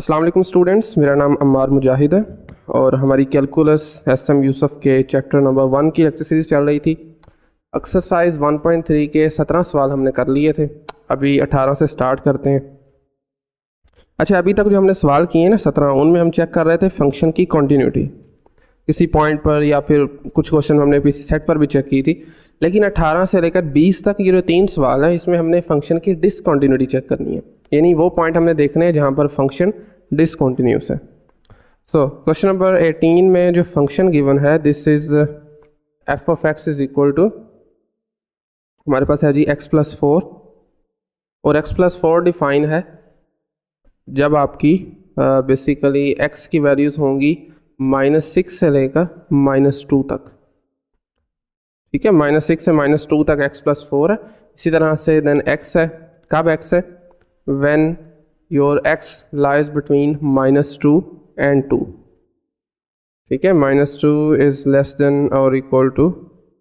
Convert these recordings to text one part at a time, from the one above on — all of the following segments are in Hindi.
अस्सलाम वालेकुम स्टूडेंट्स, मेरा नाम अम्मार मुजाहिद है और हमारी कैलकुलस एसएम यूसुफ के चैप्टर नंबर 1 की लेक्चर सीरीज चल रही थी। एक्सरसाइज 1.3 के 17 सवाल हमने कर लिए थे। अभी 18 से स्टार्ट करते हैं। अच्छा, अभी तक जो हमने सवाल किए हैं ना 17, उनमें हम चेक कर रहे थे फंक्शन की कॉन्टीन्यूटी किसी पॉइंट पर, या फिर कुछ क्वेश्चन हमने किसी सेट पर भी चेक की थी। लेकिन 18 से लेकर 20 तक ये जो 3 सवाल हैं, इसमें हमने फंक्शन की डिसकॉन्टीन्यूटी चेक करनी है, यानी वो पॉइंट हमने देखने हैं जहाँ पर फंक्शन डिसकॉन्टिन्यूस है। सो क्वेश्चन नंबर 18 में जो फंक्शन गिवन है, this is f of x is equal to, हमारे पास है जी x+4, और x+4 डिफाइन है जब आपकी बेसिकली x की वैल्यूज होंगी -6 से लेकर -2 तक। ठीक है, -6 से -2 तक x+4 है। इसी तरह से देन x है, कब x है? When your x lies between -2 and 2। ठीक है, -2 is less than or equal to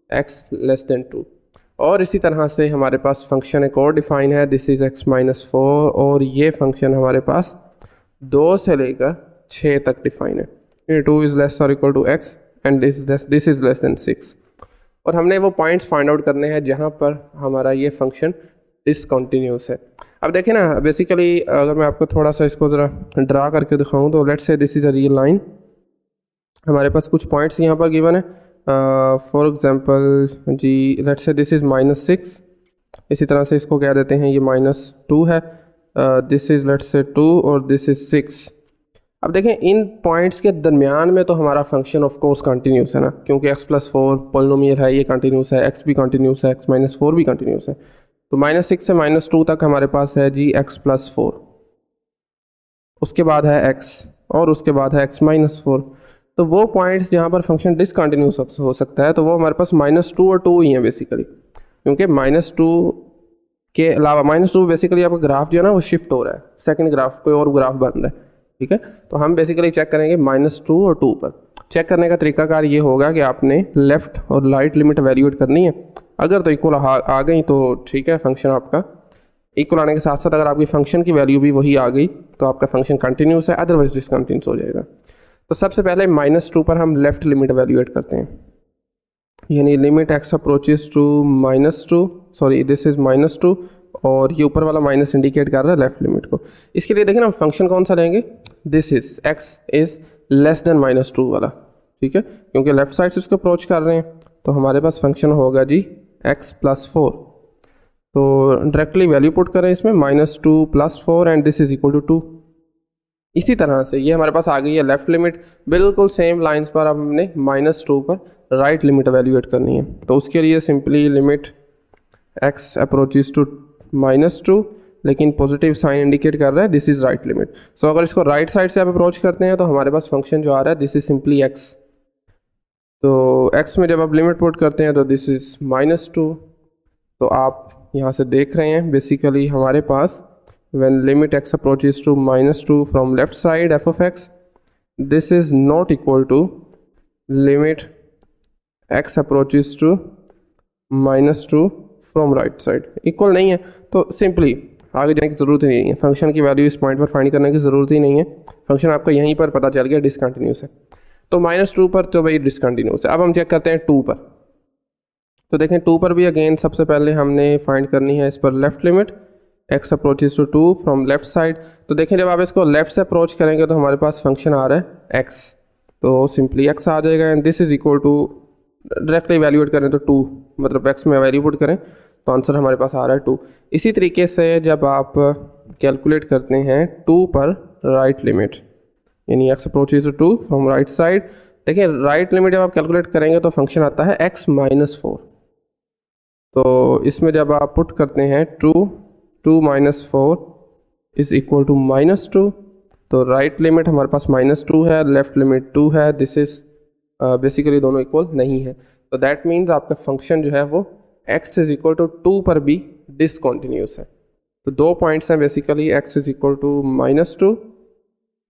x less than 2। और इसी तरह से हमारे पास फंक्शन एक और डिफाइन है, दिस इज x-4, और ये फंक्शन हमारे पास 2 से लेकर 6 तक डिफाइन है। 2 is less or equal to x and this is less than 6। और हमने वो पॉइंट्स फाइंड आउट करने हैं जहाँ पर हमारा ये फंक्शन डिसकॉन्टिन्यूस है। अब देखें ना, बेसिकली अगर मैं आपको थोड़ा सा इसको ज़रा ड्रा करके दिखाऊं तो let's say this is a real line. हमारे पास कुछ पॉइंट्स यहाँ पर गिवन है। फॉर एग्जांपल जी, लेट्स से दिस इज़ -6, इसी तरह से इसको कह देते हैं ये -2 है। दिस इज़ लेट्स से 2 और दिस इज़ 6। अब देखें, इन पॉइंट्स के दरमियान में तो हमारा फंक्शन ऑफ कोर्स कंटिन्यूस है ना, क्योंकि x+4 पॉलिनोमियल है, ये कंटिन्यूस है, x भी कंटिन्यूस है, x-4 भी कंटिन्यूस है। तो -6 से -2 तक हमारे पास है जी x+4, उसके बाद है x, और उसके बाद है x-4। तो वो पॉइंट्स जहाँ पर फंक्शन डिसकंटिन्यूस हो सकता है, तो वो हमारे पास -2 और 2 ही हैं बेसिकली, क्योंकि -2 के अलावा -2 बेसिकली आपका ग्राफ जो है ना वो शिफ्ट हो रहा है, सेकंड ग्राफ कोई और ग्राफ बन रहा है। ठीक है, तो हम बेसिकली चेक करेंगे -2 और 2 पर। चेक करने का तरीकाकार ये होगा कि आपने लेफ्ट और राइट लिमिट वैल्यूएट करनी है। अगर तो इक्वल आ गई तो ठीक है, फंक्शन आपका इक्वल आने के साथ साथ अगर आपकी फंक्शन की वैल्यू भी वही आ गई तो आपका फंक्शन कंटिन्यूस है, अदरवाइज डिसकंटिन्यूस हो जाएगा। तो सबसे पहले -2 पर हम लेफ्ट लिमिट वैल्यूएट करते हैं, यानी limit x approaches to -2, sorry this is -2, और ये ऊपर वाला माइनस इंडिकेट कर रहा है लेफ्ट लिमिट को। इसके लिए देखें ना, फंक्शन कौन सा लेंगे, this is x is less than -2 वाला। ठीक है, क्योंकि लेफ्ट साइड से उसको अप्रोच कर रहे हैं, तो हमारे पास फंक्शन होगा जी x+4। तो डायरेक्टली वैल्यू पुट करें इसमें, -2 + 4 and this is equal to 2। इसी तरह से ये हमारे पास आ गई है लेफ्ट लिमिट। बिल्कुल सेम लाइंस पर अब हमने -2 पर राइट लिमिट वैल्यूएट करनी है। तो उसके लिए simply limit x approaches to -2, लेकिन पॉजिटिव साइन इंडिकेट कर रहा है, this is right limit. So अगर इसको राइट साइड से आप अप्रोच करते हैं तो हमारे पास फंक्शन जो आ रहा है दिस इज सिंपली x। तो x में जब आप लिमिट पुट करते हैं तो दिस इज -2। तो आप यहाँ से देख रहे हैं बेसिकली हमारे पास when limit x approaches to -2 from left side f of x, this is not equal to limit x approaches to -2 from right side। Equal नहीं है, तो सिंपली आगे जाने की ज़रूरत ही नहीं है, फंक्शन की वैल्यू इस पॉइंट पर फाइंड करने की ज़रूरत ही नहीं है, फंक्शन आपका यहीं पर पता चल गया डिसकंटिन्यूस है। तो -2 पर तो भाई डिसकंटिन्यूस है। अब हम चेक करते हैं 2 पर। तो देखें 2 पर भी अगेन सबसे पहले हमने फाइंड करनी है इस पर left limit x approaches to 2 from left side. तो देखें जब आप इसको लेफ्ट से अप्रोच करेंगे तो हमारे पास फंक्शन आ रहा है x, तो सिंपली x आ जाएगा and this is equal to, directly evaluate करें तो 2, मतलब x में वैल्यू पुट करें तो आंसर हमारे पास आ रहा है 2। इसी तरीके से जब आप कैलकुलेट करते हैं 2 पर राइट लिमिट, यानी x approaches to 2 from right side, देखिए राइट लिमिट जब आप कैलकुलेट करेंगे तो फंक्शन आता है x-4। तो इसमें जब आप पुट करते हैं 2 -4 इज इक्वल टू -2, तो राइट लिमिट हमारे पास -2 है, लेफ्ट लिमिट 2 है, दिस इज बेसिकली दोनों इक्वल नहीं है। तो दैट मीन्स आपका फंक्शन जो है वो x इज इक्वल टू 2 पर भी डिसकॉन्टिन्यूस है। तो 2 पॉइंट्स हैं basically, x is equal to -2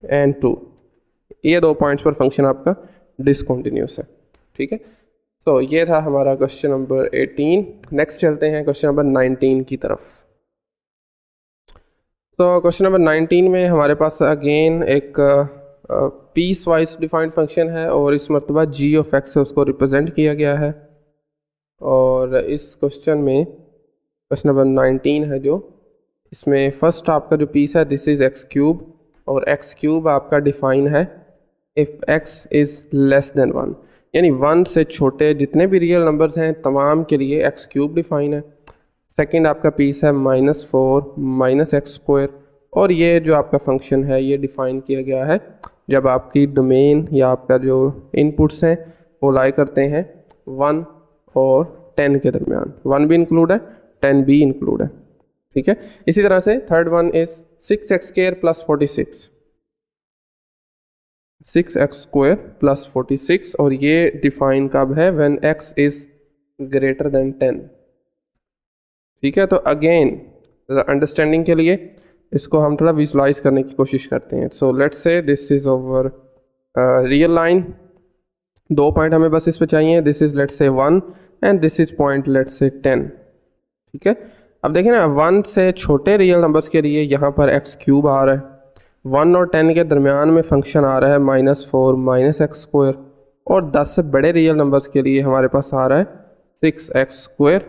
and 2, ये 2 पॉइंट्स पर फंक्शन आपका डिसकॉन्टिन्यूस है। ठीक है, सो ये था हमारा क्वेश्चन नंबर 18। नेक्स्ट चलते हैं क्वेश्चन नंबर 19 की तरफ। तो क्वेश्चन नंबर 19 में हमारे पास अगेन एक पीस वाइज डिफाइंड फंक्शन है और इस मरतबा जी ऑफ एक्स से उसको रिप्रेजेंट किया गया है। और इस क्वेश्चन में क्वेश्चन नंबर 19 है जो, इसमें फर्स्ट आपका जो पीस है दिस इज़ एक्स क्यूब, और एक्स क्यूब आपका डिफाइन है if x is less then 1, यानी 1 से छोटे जितने भी रियल नंबर्स हैं तमाम के लिए एक्स क्यूब डिफाइन है। सेकंड आपका पीस है -4 माइनस एक्स स्क्वायर, और ये जो आपका फंक्शन है ये डिफाइन किया गया है जब आपकी डोमेन या आपका जो इनपुट्स हैं वो लाई करते हैं 1 और 10 के दरमियान। 1 भी इंक्लूड है, 10 भी इंक्लूड है, ठीक है। इसी तरह से third one is 6x² plus 46, 6x² plus 46, और ये डिफाइन कब है, when x is greater than 10, ठीक है। तो अगेन अंडरस्टैंडिंग के लिए इसको हम थोड़ा विजुलाइज करने की कोशिश करते हैं। So let's say this is over real line, 2 point हमें बस इस पे चाहिए, this is let's say 1 and this is point let's say 10, ठीक है। अब देखिए ना 1 से छोटे रियल नंबर्स के लिए यहाँ पर एक्स क्यूब आ रहा है, 1 और 10 के दरमियान में फंक्शन आ रहा है -4 माइनस एक्स स्क्वायर, और 10 से बड़े रियल नंबर्स के लिए हमारे पास आ रहा है 6x²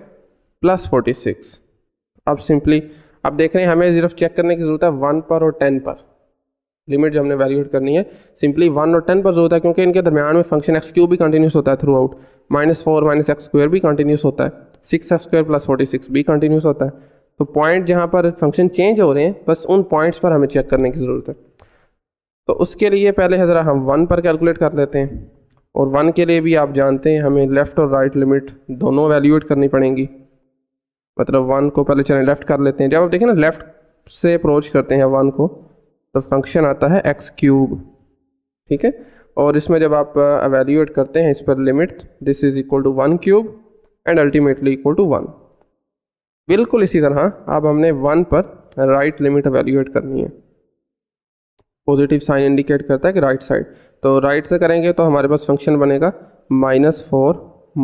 प्लस 46। अब सिंपली अब देख रहे हैं हमें सिर्फ चेक करने की ज़रूरत है 1 पर और 10 पर, लिमिट जो हमने वैल्यूएट करनी है सिंपली 1 और 10 पर ज़रूरत है, क्योंकि इनके दरमियान में फंक्शन एक्स क्यूब भी कंटिन्यूस होता है through out, -4 minus x square भी कंटिन्यूस होता है, 6x² प्लस 46 भी कंटिन्यूस होता है। तो पॉइंट जहाँ पर फंक्शन चेंज हो रहे हैं बस उन पॉइंट्स पर हमें चेक करने की ज़रूरत है। तो उसके लिए पहले ज़रा हम 1 पर कैलकुलेट कर लेते हैं, और 1 के लिए भी आप जानते हैं हमें लेफ़्ट और राइट लिमिट दोनों वैल्यूएट करनी पड़ेंगी। मतलब 1 को पहले चलें लेफ़्ट कर लेते हैं, जब आप देखें ना लेफ़्ट से अप्रोच करते हैं 1 को तो फंक्शन आता है एक्स क्यूब, ठीक है। और इसमें जब आप एवेल्यूएट करते हैं इस पर limit, this is equal to 1 cube and ultimately equal to 1। बिल्कुल इसी तरह अब हमने 1 पर राइट लिमिट एवेल्यूएट करनी है, पॉजिटिव साइन इंडिकेट करता है कि राइट साइड, तो राइट से करेंगे तो हमारे पास फंक्शन बनेगा -4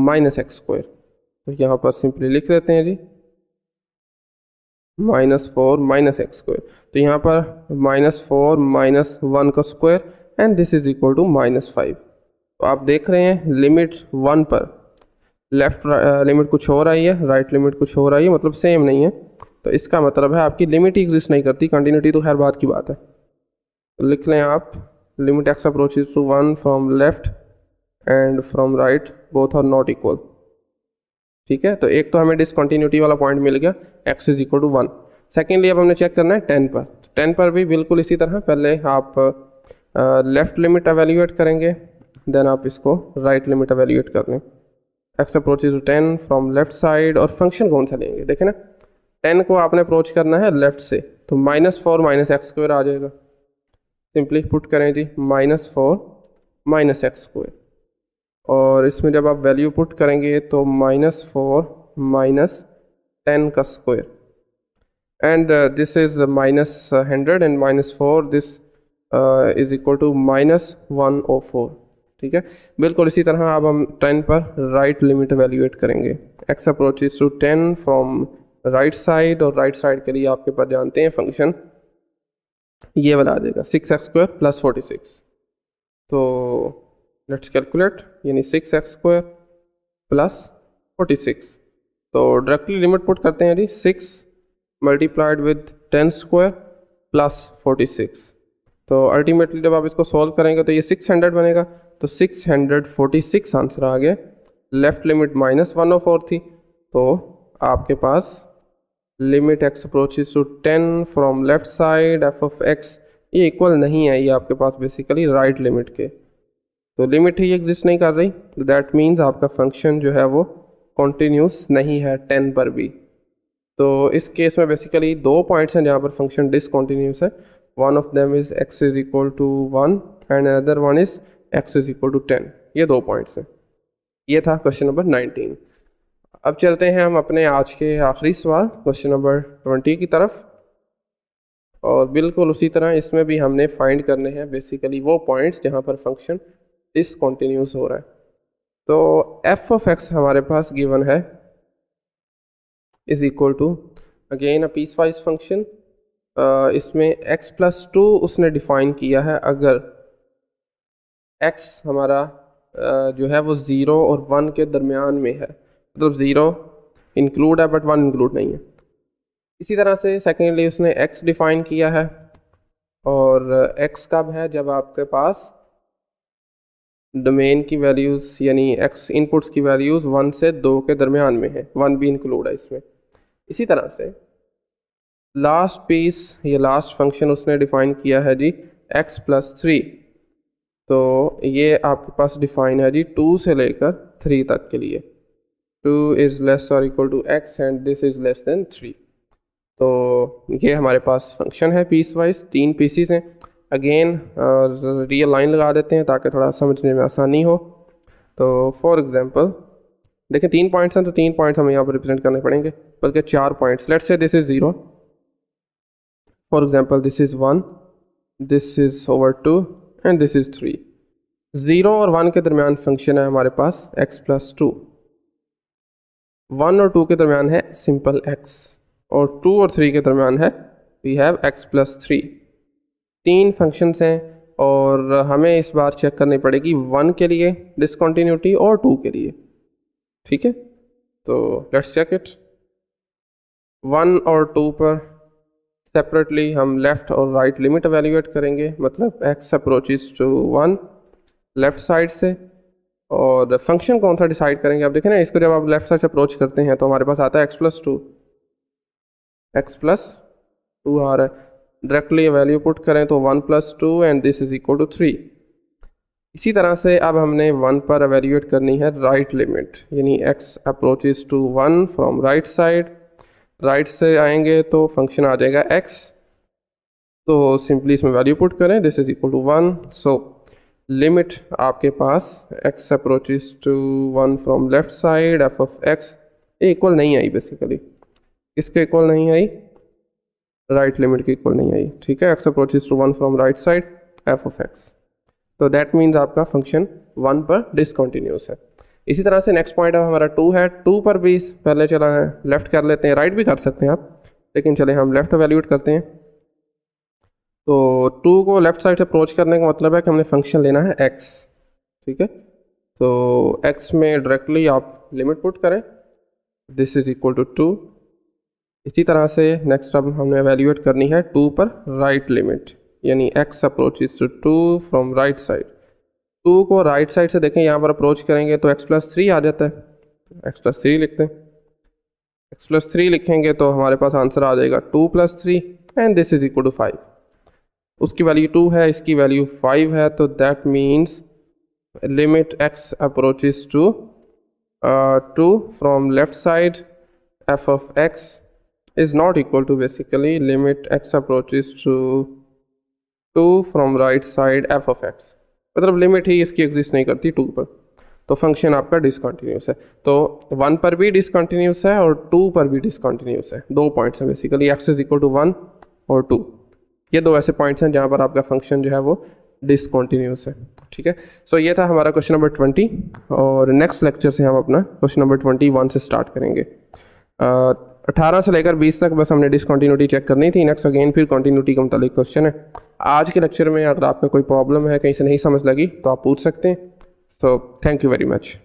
माइनस एक्स स्क्वायर। तो यहाँ पर सिंपली लिख लेते हैं जी -4 माइनस एक्स स्क्वायर, तो यहाँ पर -4 माइनस 1 का square and this is equal to -5। तो आप देख रहे हैं लिमिट 1 पर लेफ्ट लिमिट कुछ और आई है, राइट लिमिट कुछ और आई है, मतलब सेम नहीं है। तो इसका मतलब है आपकी लिमिट ही एग्जिस्ट नहीं करती, कंटिन्यूटी तो खैर बात की बात है। तो लिख लें आप limit x approaches to 1 from left and from right both are not equal, ठीक है। तो एक तो हमें डिसकंटिन्यूटी वाला पॉइंट मिल गया, x is equal to 1। Secondly अब हमने चेक करना है 10 पर, 10 पर भी बिल्कुल इसी तरह पहले आप लेफ्ट लिमिट एवेल्यूएट करेंगे, देन आप इसको राइट लिमिट एवेल्यूएट कर लें। x approaches to 10 from left side, और फंक्शन कौन सा लेंगे, देखें ना 10 को आपने अप्रोच करना है लेफ्ट से, तो -4 माइनस एक्स स्क्वायर आ जाएगा। सिंपली पुट करें जी -4 माइनस एक्स स्क्वायर, और इसमें जब आप वैल्यू पुट करेंगे तो -4 माइनस 10 का स्क्वायर, एंड दिस इज -100 एंड -4 दिस इज इक्वल टू -104, ठीक है। बिल्कुल इसी तरह अब हम 10 पर राइट लिमिट एवेल्यूएट करेंगे, x approaches to 10 from right side, और राइट साइड के लिए आपके पास जानते हैं फंक्शन ये वाला आ जाएगा 6x² प्लस 46। तो लेट्स कैलकुलेट, यानी 6x² प्लस 46, तो डायरेक्टली लिमिट पुट करते हैं जी 6 मल्टीप्लाइड विद 10² प्लस 46। तो अल्टीमेटली जब आप इसको सॉल्व करेंगे तो ये 600 बनेगा, तो 646 आंसर आ गया। लेफ्ट लिमिट -104 थी, तो आपके पास limit x approaches to 10 from left side f of x ये इक्वल नहीं है, ये आपके पास बेसिकली राइट लिमिट के, तो लिमिट ही एग्जिस्ट नहीं कर रही, दैट मीन्स आपका फंक्शन जो है वो कॉन्टीन्यूस नहीं है 10 पर भी। तो इस केस में बेसिकली 2 पॉइंट्स हैं जहाँ पर फंक्शन डिसकॉन्टीन्यूस है, one of them is x is equal to 1 and other one is x is equal to 10, ये 2 पॉइंट्स हैं। ये था क्वेश्चन नंबर 19। अब चलते हैं हम अपने आज के आखिरी सवाल क्वेश्चन नंबर 20 की तरफ, और बिल्कुल उसी तरह इसमें भी हमने फाइंड करने हैं बेसिकली वो पॉइंट्स जहाँ पर फंक्शन डिसकॉन्टीन्यूस हो रहा है। तो f ऑफ x हमारे पास गिवन है is equal to again a piecewise function इसमें x+2 उसने डिफ़ाइन किया है अगर x हमारा जो है वो 0 और 1 के दरमियान में है, मतलब 0 इंक्लूड है बट 1 इंक्लूड नहीं है। इसी तरह से सेकेंडली उसने x डिफ़ाइन किया है, और x कब है, जब आपके पास डोमेन की वैल्यूज़ यानी x इनपुट्स की वैल्यूज़ 1 से 2 के दरमियान में है, 1 भी इंक्लूड है इसमें। इसी तरह से लास्ट पीस या लास्ट फंक्शन उसने डिफ़ाइन किया है जी x+3, तो ये आपके पास डिफ़ाइन है जी 2 से लेकर 3 तक के लिए। 2 इज़ लेस और equal to x and this is less than 3। तो ये हमारे पास फंक्शन है पीस वाइज, 3 पीसीस हैं। अगेन रियल लाइन लगा देते हैं ताकि थोड़ा समझने में आसानी हो। तो फॉर एग्जांपल देखिए 3 पॉइंट्स हैं, तो 3 पॉइंट्स हमें यहाँ पर रिप्रेजेंट करने पड़ेंगे, बल्कि 4 points. Let's say this is 0, for example this is 1, this is over 2 and this is 3। 0 और 1 के दरमियान फंक्शन है हमारे पास x+2। 1 और 2 के दरमियान है सिंपल x, और 2 और 3 के दरमियान है वी हैव x+3। 3 फंक्शंस हैं, और हमें इस बार चेक करनी पड़ेगी 1 के लिए डिसकंटिन्यूटी और 2 के लिए। ठीक है, तो लेट्स चेक इट। 1 और 2 पर सेपरेटली हम लेफ़्ट और राइट लिमिट एवेल्यूएट करेंगे, मतलब x approaches to 1 left side से, और फंक्शन कौन सा डिसाइड करेंगे। अब देखें ना, इसको जब आप लेफ़्ट साइड से अप्रोच करते हैं तो हमारे पास आता है x+2 आ रहा है। डायरेक्टली वैल्यू पुट करें तो 1+2 and this is equal to 3। इसी तरह से अब हमने 1 पर एवेल्यूएट करनी है राइट लिमिट, यानी x approaches to 1 from right side. Right से आएंगे तो फंक्शन आ जाएगा x, तो सिंपली इसमें वैल्यू पुट करें, this is equal to 1। So limit आपके पास x approaches to 1 from left side f of x equal नहीं आई, बेसिकली इसके इक्वल नहीं आई, राइट लिमिट की इक्वल नहीं आई। ठीक है, x approaches to 1 from right side f of x, तो दैट मीन्स आपका फंक्शन 1 पर डिसकंटिन्यूस है। इसी तरह से नेक्स्ट पॉइंट अब हमारा 2 है। 2 पर भी पहले चला है, लेफ्ट कर लेते हैं, राइट भी कर सकते हैं आप, लेकिन चले हम लेफ्ट एवेल्यूएट करते हैं। तो 2 को लेफ्ट साइड से अप्रोच करने का मतलब है कि हमने फंक्शन लेना है x। ठीक है, तो x में डायरेक्टली आप लिमिट पुट करें, दिस इज इक्वल टू 2। इसी तरह से नेक्स्ट अब हमने एवेल्यूएट करनी है 2 पर राइट लिमिट, यानी x approaches to 2 from right side. 2 को राइट साइड से देखें, यहाँ पर अप्रोच करेंगे तो x+3 आ जाता है, x+3 लिखते हैं। x+3 लिखेंगे तो हमारे पास आंसर आ जाएगा 2+3 and this is equal to 5। उसकी वैल्यू 2 है, इसकी वैल्यू 5 है, तो that means limit x approaches to 2 from left side f of x is not equal to basically limit x approaches to 2 from right side f of x, मतलब लिमिट ही इसकी एग्जिस्ट नहीं करती 2 पर, तो फंक्शन आपका डिसकंटिन्यूस है। तो 1 पर भी डिसकंटिन्यूस है और 2 पर भी डिसकंटिन्यूस है। 2 पॉइंट्स हैं basically, x is equal to 1 और 2। ये 2 ऐसे पॉइंट्स हैं जहाँ पर आपका फंक्शन जो है वो डिसकंटिन्यूस है। ठीक है, सो ये था हमारा क्वेश्चन नंबर 20, और नेक्स्ट लेक्चर से हम अपना क्वेश्चन नंबर 21 से स्टार्ट करेंगे। 18 से लेकर 20 तक बस हमने डिसकंटिन्यूटी चेक करनी थी। नेक्स्ट अगेन फिर कंटिन्यूटी का मुतालिक क्वेश्चन है। आज के लेक्चर में अगर आपका कोई प्रॉब्लम है, कहीं से नहीं समझ लगी, तो आप पूछ सकते हैं। So thank you very much.